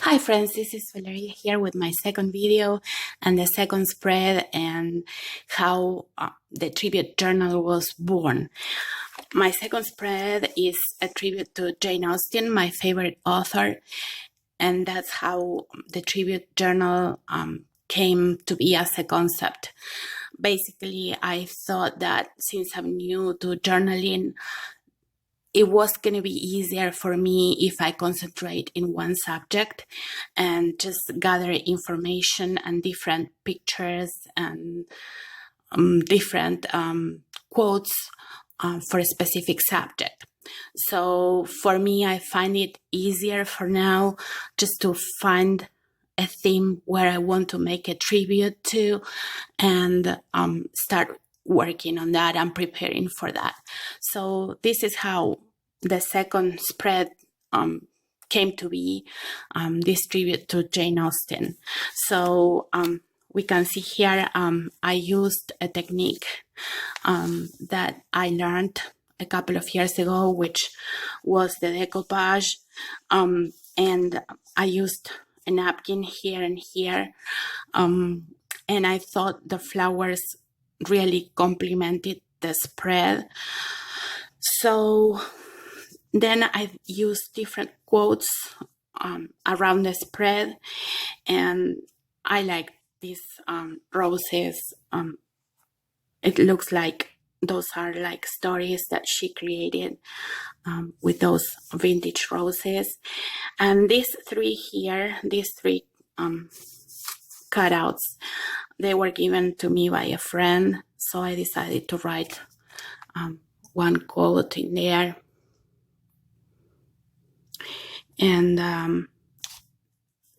Hi friends, this is Valeria here with my second video and the second spread and how the tribute journal was born. My second spread is a tribute to Jane Austen, my favorite author, and that's how the tribute journal came to be as a concept. Basically, I thought that since I'm new to journaling, it was going to be easier for me if I concentrate in one subject and just gather information and different pictures and different quotes for a specific subject. So for me, I find it easier for now just to find a theme where I want to make a tribute to and start working on that and preparing for that. So this is how the second spread came to be, this tribute to Jane Austen. So we can see here I used a technique that I learned a couple of years ago, which was the decoupage, and I used a napkin here and here, and I thought the flowers really complemented the spread. So then I used different quotes around the spread, and I like these roses. It looks like those are like stories that she created with those vintage roses. And these three here, these three cutouts, they were given to me by a friend, so I decided to write one quote in there. And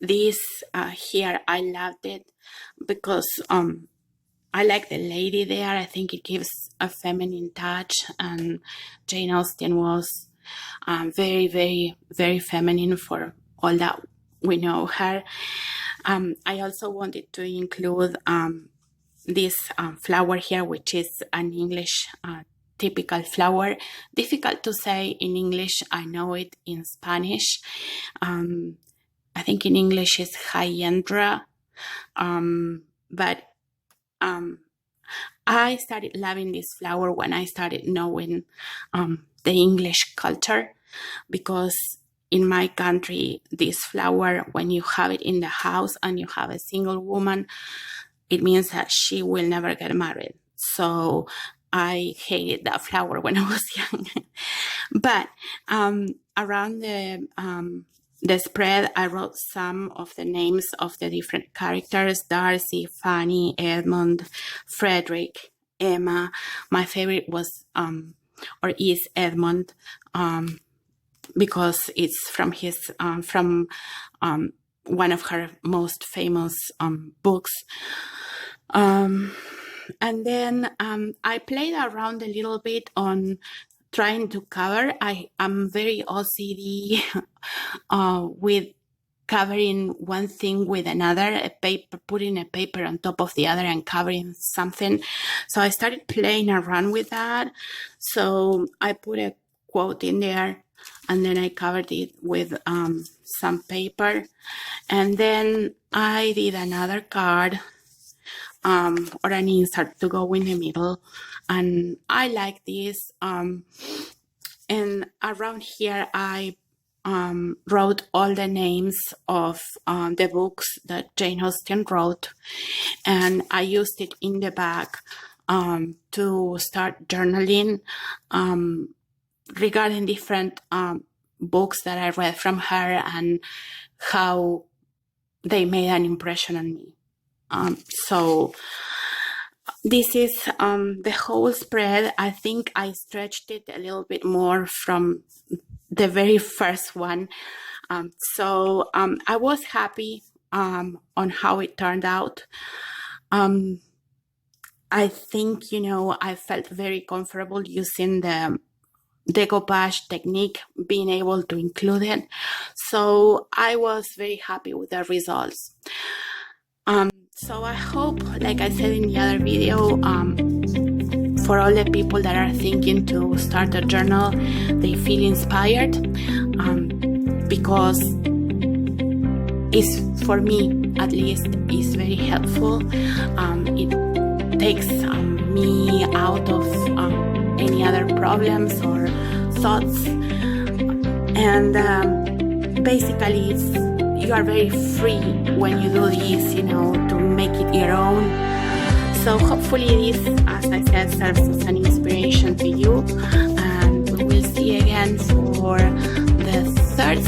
this here, I loved it because I like the lady there. I think it gives a feminine touch, and Jane Austen was very, very, very feminine for all that we know her. I also wanted to include this flower here, which is an English typical flower. Difficult to say in English. I know it in Spanish. I think in English it's hyandra, but I started loving this flower when I started knowing the English culture, because in my country, this flower, when you have it in the house and you have a single woman, it means that she will never get married. So I hated that flower when I was young. But around the spread, I wrote some of the names of the different characters: Darcy, Fanny, Edmund, Frederick, Emma. My favorite was or is Edmund, because it's from his one of her most famous books. And then I played around a little bit on trying to cover. I'm very OCD with covering one thing with another, a paper, putting a paper on top of the other and covering something. So I started playing around with that. So I put a quote in there, and then I covered it with some paper. And then I did another card or an insert to go in the middle. And I like this. And around here, I wrote all the names of the books that Jane Austen wrote. And I used it in the back to start journaling regarding different books that I read from her and how they made an impression on me. So this is the whole spread. I think I stretched it a little bit more from the very first one. So I was happy on how it turned out. I think, I felt very comfortable using the decoupage technique, being able to include it. So I was very happy with the results. So I hope, like I said in the other video, for all the people that are thinking to start a journal, they feel inspired, because is, for me at least, is very helpful. It takes me out of any other problems or thoughts, and basically you are very free when you do this, to make it your own. So hopefully this, as I said, serves as an inspiration to you, and we will see again for the third